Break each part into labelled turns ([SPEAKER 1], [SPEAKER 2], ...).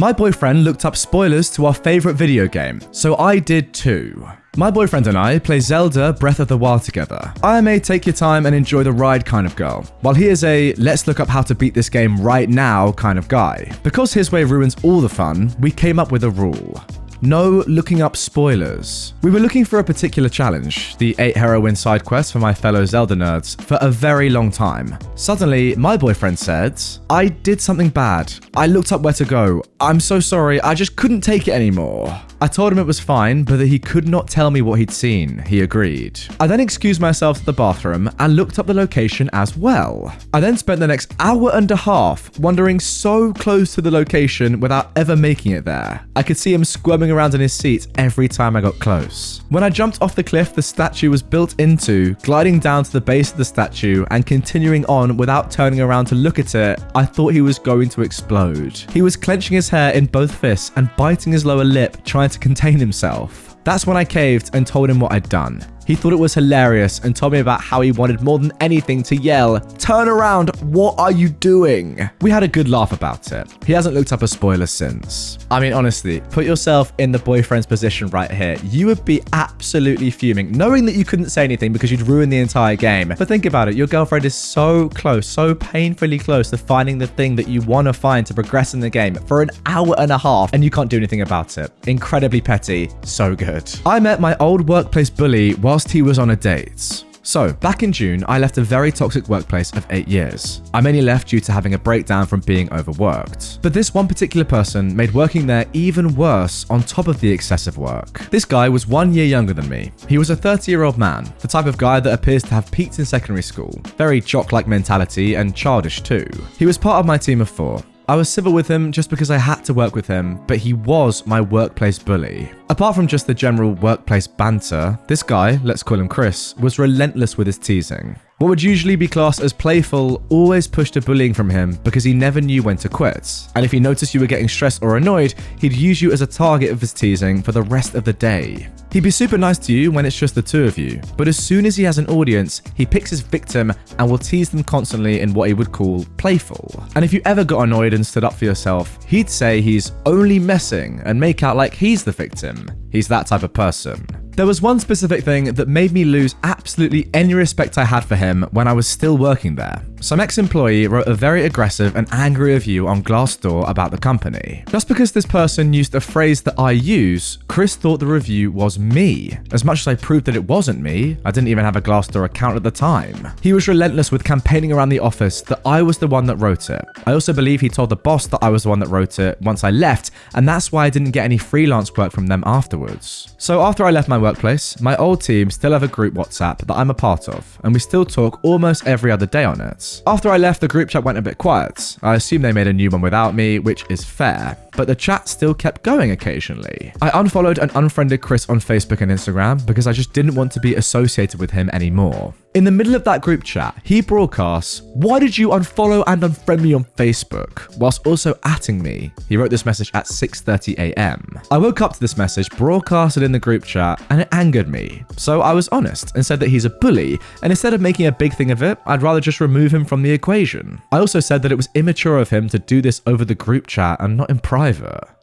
[SPEAKER 1] My boyfriend looked up spoilers to our favorite video game, so I did too. My boyfriend and I play Zelda Breath of the Wild together. I am a take your time and enjoy the ride kind of girl, while he is a let's look up how to beat this game right now kind of guy. Because his way ruins all the fun, we came up with a rule. No looking up spoilers. We were looking for a particular challenge, the 8 heroine side quest for my fellow Zelda nerds, for a very long time. Suddenly, my boyfriend said, I did something bad. I looked up where to go. I'm so sorry, I just couldn't take it anymore. I told him it was fine, but that he could not tell me what he'd seen. He agreed. I then excused myself to the bathroom and looked up the location as well. I then spent the next hour and a half wandering so close to the location without ever making it there. I could see him squirming around in his seat every time I got close. When I jumped off the cliff the statue was built into, gliding down to the base of the statue and continuing on without turning around to look at it, I thought he was going to explode. He was clenching his hair in both fists and biting his lower lip, trying to contain himself. That's when I caved and told him what I'd done. He thought it was hilarious and told me about how he wanted more than anything to yell, "Turn around, what are you doing?" We had a good laugh about it. He hasn't looked up a spoiler since. I mean, honestly, put yourself in the boyfriend's position right here. You would be absolutely fuming, knowing that you couldn't say anything because you'd ruin the entire game. But think about it, your girlfriend is so close, so painfully close to finding the thing that you want to find to progress in the game for an hour and a half, and you can't do anything about it. Incredibly petty, so good. I met my old workplace bully whilst he was on a date. So, back in June, I left a very toxic workplace of 8 years. I mainly left due to having a breakdown from being overworked. But this one particular person made working there even worse on top of the excessive work. This guy was 1 year younger than me. He was a 30-year-old man, the type of guy that appears to have peaked in secondary school. Very jock-like mentality and childish too. He was part of my team of 4. I was civil with him just because I had to work with him, but he was my workplace bully. Apart from just the general workplace banter, this guy, let's call him Chris, was relentless with his teasing. What would usually be classed as playful always pushed a bullying from him because he never knew when to quit. And if he noticed you were getting stressed or annoyed, he'd use you as a target of his teasing for the rest of the day. He'd be super nice to you when it's just the two of you, but as soon as he has an audience, he picks his victim and will tease them constantly in what he would call playful. And if you ever got annoyed and stood up for yourself, he'd say he's only messing and make out like he's the victim. He's that type of person. There was one specific thing that made me lose absolutely any respect I had for him when I was still working there. Some ex-employee wrote a very aggressive and angry review on Glassdoor about the company. Just because this person used a phrase that I use, Chris thought the review was me. As much as I proved that it wasn't me, I didn't even have a Glassdoor account at the time. He was relentless with campaigning around the office that I was the one that wrote it. I also believe he told the boss that I was the one that wrote it once I left, and that's why I didn't get any freelance work from them afterwards. So after I left my workplace, my old team still have a group WhatsApp that I'm a part of, and we still talk almost every other day on it. After I left, the group chat went a bit quiet. I assume they made a new one without me, which is fair, but the chat still kept going occasionally. I unfollowed and unfriended Chris on Facebook and Instagram because I just didn't want to be associated with him anymore. In the middle of that group chat, he broadcasts, "Why did you unfollow and unfriend me on Facebook?" whilst also atting me. He wrote this message at 6:30 a.m. I woke up to this message broadcasted in the group chat and it angered me. So I was honest and said that he's a bully, and instead of making a big thing of it, I'd rather just remove him from the equation. I also said that it was immature of him to do this over the group chat and not in private.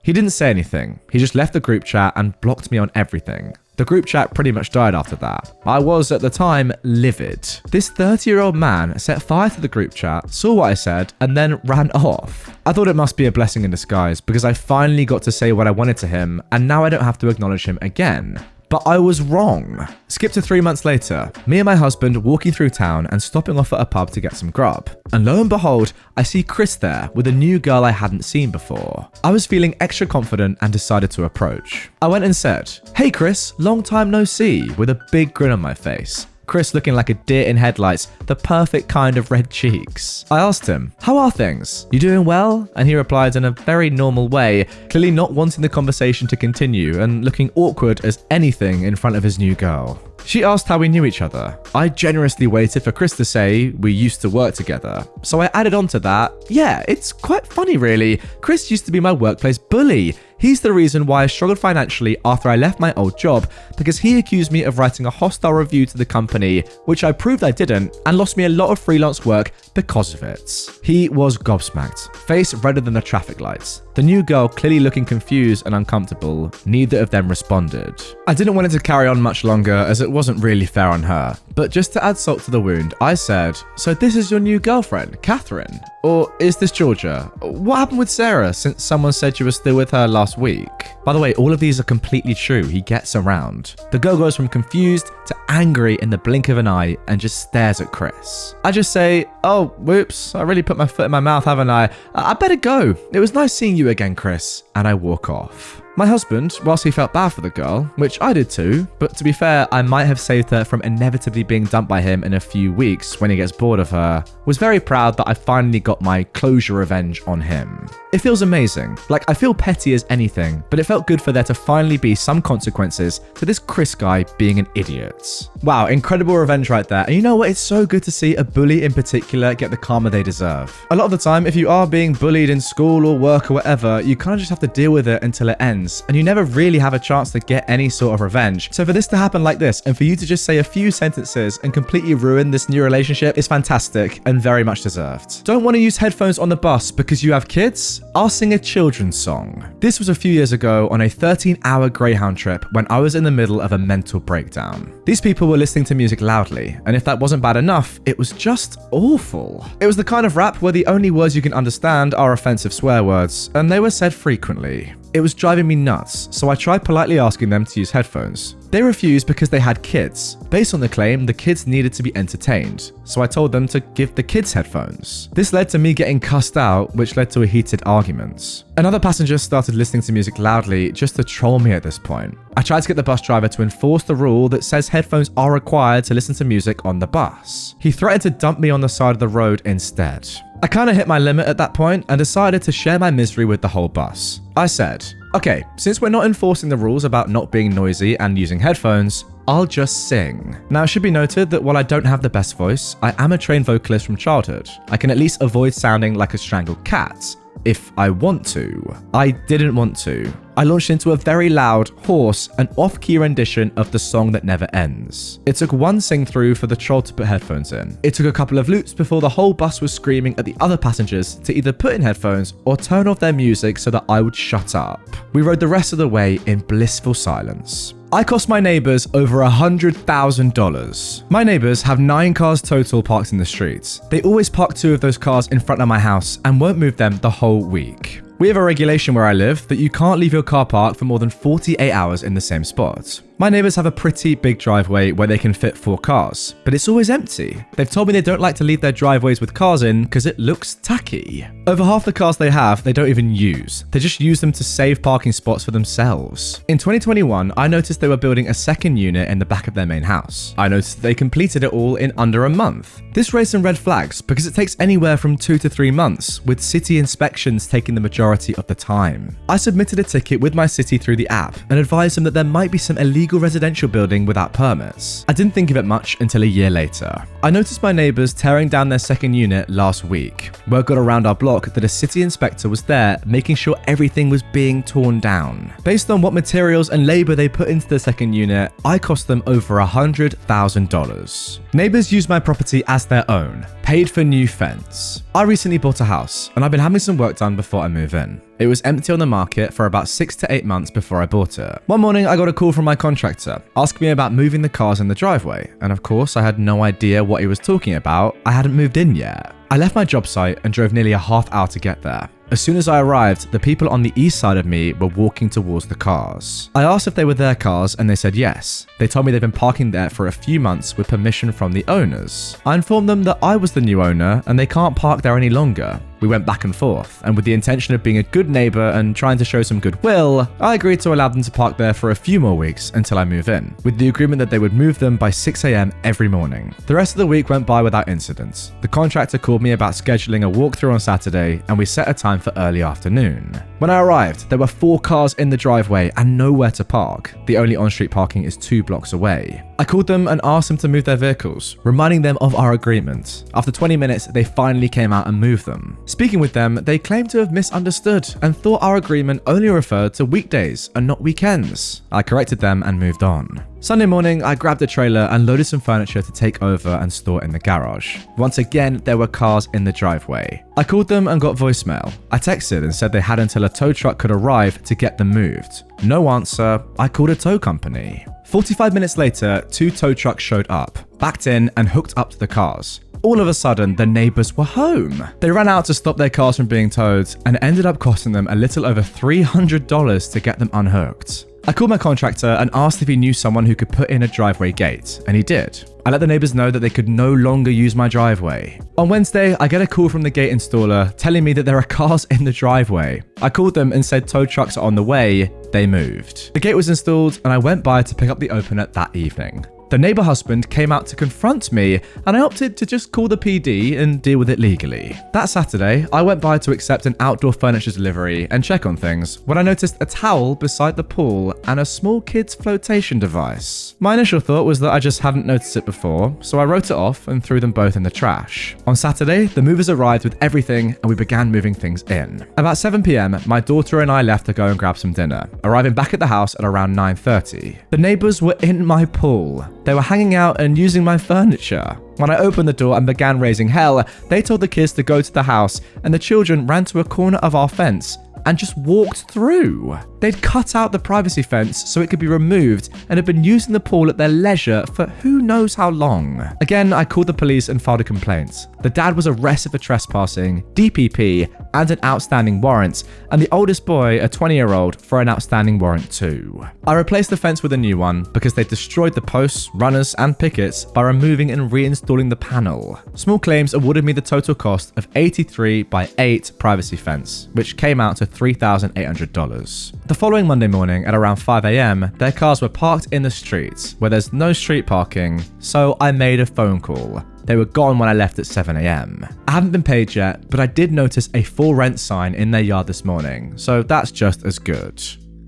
[SPEAKER 1] He didn't say anything. He just left the group chat and blocked me on everything. The group chat pretty much died after that. I was, at the time, livid. This 30-year-old man set fire to the group chat, saw what I said, and then ran off. I thought it must be a blessing in disguise because I finally got to say what I wanted to him, and now I don't have to acknowledge him again. But I was wrong. Skip to 3 months later, me and my husband walking through town and stopping off at a pub to get some grub. And lo and behold, I see Chris there with a new girl I hadn't seen before. I was feeling extra confident and decided to approach. I went and said, "Hey Chris, long time no see," with a big grin on my face. Chris looking like a deer in headlights, the perfect kind of red cheeks. I asked him, "How are things? You doing well?" And he replied in a very normal way, clearly not wanting the conversation to continue and looking awkward as anything in front of his new girl. She asked how we knew each other. I generously waited for Chris to say we used to work together. So I added on to that, "Yeah, it's quite funny really. Chris used to be my workplace bully. He's the reason why I struggled financially after I left my old job because he accused me of writing a hostile review to the company, which I proved I didn't, and lost me a lot of freelance work because of it." He was gobsmacked, face redder than the traffic lights. The new girl clearly looking confused and uncomfortable, neither of them responded. I didn't want it to carry on much longer as it wasn't really fair on her, but just to add salt to the wound, I said, "So this is your new girlfriend, Catherine? Or is this Georgia? What happened with Sarah since someone said you were still with her last week?" By the way, all of these are completely true. He gets around. The girl goes from confused to angry in the blink of an eye and just stares at Chris. I just say, "Oh, whoops, I really put my foot in my mouth, haven't I? I better go. It was nice seeing you again, Chris." And I walk off. My husband, whilst he felt bad for the girl, which I did too, but to be fair, I might have saved her from inevitably being dumped by him in a few weeks when he gets bored of her, was very proud that I finally got my closure revenge on him. It feels amazing. Like, I feel petty as anything, but it felt good for there to finally be some consequences to this Chris guy being an idiot. Wow, incredible revenge right there. And you know what? It's so good to see a bully in particular get the karma they deserve. A lot of the time, if you are being bullied in school or work or whatever, you kind of just have to deal with it until it ends. And you never really have a chance to get any sort of revenge. So for this to happen like this, and for you to just say a few sentences and completely ruin this new relationship is fantastic and very much deserved. Don't want to use headphones on the bus because you have kids? I'll sing a children's song. This was a few years ago on a 13-hour Greyhound trip when I was in the middle of a mental breakdown. These people were listening to music loudly, and if that wasn't bad enough, it was just awful. It was the kind of rap where the only words you can understand are offensive swear words, and they were said frequently. It was driving me nuts, so I tried politely asking them to use headphones. They refused because they had kids. Based on the claim, the kids needed to be entertained, so I told them to give the kids headphones. This led to me getting cussed out, which led to a heated argument. Another passenger started listening to music loudly just to troll me at this point. I tried to get the bus driver to enforce the rule that says headphones are required to listen to music on the bus. He threatened to dump me on the side of the road instead. I kind of hit my limit at that point and decided to share my misery with the whole bus. I said, "Okay, since we're not enforcing the rules about not being noisy and using headphones, I'll just sing." Now, it should be noted that while I don't have the best voice, I am a trained vocalist from childhood. I can at least avoid sounding like a strangled cat. If I want to. I didn't want to. I launched into a very loud, hoarse, and off-key rendition of the song that never ends. It took one sing-through for the troll to put headphones in. It took a couple of loops before the whole bus was screaming at the other passengers to either put in headphones or turn off their music so that I would shut up. We rode the rest of the way in blissful silence. I cost my neighbors over $100,000. My neighbors have 9 cars total parked in the streets. They always park 2 of those cars in front of my house and won't move them the whole week. We have a regulation where I live that you can't leave your car parked for more than 48 hours in the same spot. My neighbors have a pretty big driveway where they can fit 4 cars, but it's always empty. They've told me they don't like to leave their driveways with cars in because it looks tacky. Over half the cars they have, they don't even use. They just use them to save parking spots for themselves. In 2021, I noticed they were building a second unit in the back of their main house. I noticed they completed it all in under a month. This raised some red flags because it takes anywhere from 2 to 3 months, with city inspections taking the majority of the time. I submitted a ticket with my city through the app and advised them that there might be some illegal residential building without permits. I didn't think of it much until a year later. I noticed my neighbors tearing down their second unit last week. Word got around our block that a city inspector was there making sure everything was being torn down. Based on what materials and labor they put into the second unit, I cost them over $100,000. Neighbors use my property as their own, paid for new fence. I recently bought a house and I've been having some work done before I move in. It was empty on the market for about 6 to 8 months before I bought it. One morning, I got a call from my contractor asking me about moving the cars in the driveway, and of course, I had no idea what he was talking about. I hadn't moved in yet. I left my job site and drove nearly a half hour to get there. As soon as I arrived, the people on the east side of me were walking towards the cars. I asked if they were their cars and they said yes. They told me they've been parking there for a few months with permission from the owners. I informed them that I was the new owner and they can't park there any longer. We went back and forth, and with the intention of being a good neighbor and trying to show some goodwill, I agreed to allow them to park there for a few more weeks until I move in, with the agreement that they would move them by 6 a.m. every morning. The rest of the week went by without incidents. The contractor called me about scheduling a walkthrough on Saturday, and we set a time for early afternoon. When I arrived, there were 4 cars in the driveway and nowhere to park. The only on-street parking is 2 blocks away. I called them and asked them to move their vehicles, reminding them of our agreement. After 20 minutes, they finally came out and moved them. Speaking with them, they claimed to have misunderstood and thought our agreement only referred to weekdays and not weekends. I corrected them and moved on. Sunday morning, I grabbed a trailer and loaded some furniture to take over and store in the garage. Once again, there were cars in the driveway. I called them and got voicemail. I texted and said they had until a tow truck could arrive to get them moved. No answer. I called a tow company. 45 minutes later, 2 tow trucks showed up, backed in and hooked up to the cars. All of a sudden, the neighbors were home. They ran out to stop their cars from being towed and ended up costing them a little over $300 to get them unhooked. I called my contractor and asked if he knew someone who could put in a driveway gate, and he did. I let the neighbors know that they could no longer use my driveway. On Wednesday, I get a call from the gate installer telling me that there are cars in the driveway. I called them and said tow trucks are on the way. They moved. The gate was installed and I went by to pick up the opener that evening. The neighbor husband came out to confront me and I opted to just call the PD and deal with it legally. That Saturday, I went by to accept an outdoor furniture delivery and check on things when I noticed a towel beside the pool and a small kid's flotation device. My initial thought was that I just hadn't noticed it before, so I wrote it off and threw them both in the trash. On Saturday, the movers arrived with everything and we began moving things in. About 7 p.m, my daughter and I left to go and grab some dinner, arriving back at the house at around 9:30. The neighbors were in my pool. They were hanging out and using my furniture. When I opened the door and began raising hell, they told the kids to go to the house and the children ran to a corner of our fence and just walked through. They'd cut out the privacy fence so it could be removed and had been using the pool at their leisure for who knows how long. Again, I called the police and filed a complaint. The dad was arrested for trespassing, DPP, and an outstanding warrant, and the oldest boy, a 20-year-old, for an outstanding warrant too. I replaced the fence with a new one because they destroyed the posts, runners, and pickets by removing and reinstalling the panel. Small Claims awarded me the total cost of 83 by 8 privacy fence, which came out to $3,800. The following Monday morning at around 5 a.m, their cars were parked in the street where there's no street parking, so I made a phone call. They were gone when I left at 7 a.m. I haven't been paid yet, but I did notice a for rent sign in their yard this morning, so that's just as good.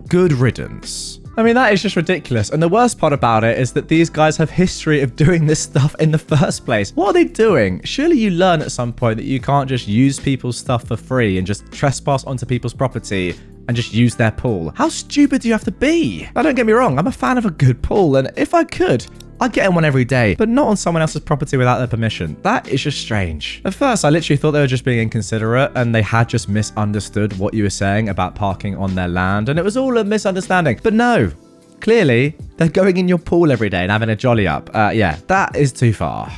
[SPEAKER 1] Good riddance. I mean, that is just ridiculous. And the worst part about it is that these guys have history of doing this stuff in the first place. What are they doing? Surely you learn at some point that you can't just use people's stuff for free and just trespass onto people's property and just use their pool. How stupid do you have to be? Now, don't get me wrong, I'm a fan of a good pool, and if I could, I'd get in one every day, but not on someone else's property without their permission. That is just strange. At first, I literally thought they were just being inconsiderate and they had just misunderstood what you were saying about parking on their land, and it was all a misunderstanding. But no, clearly, they're going in your pool every day and having a jolly up. Yeah, that is too far.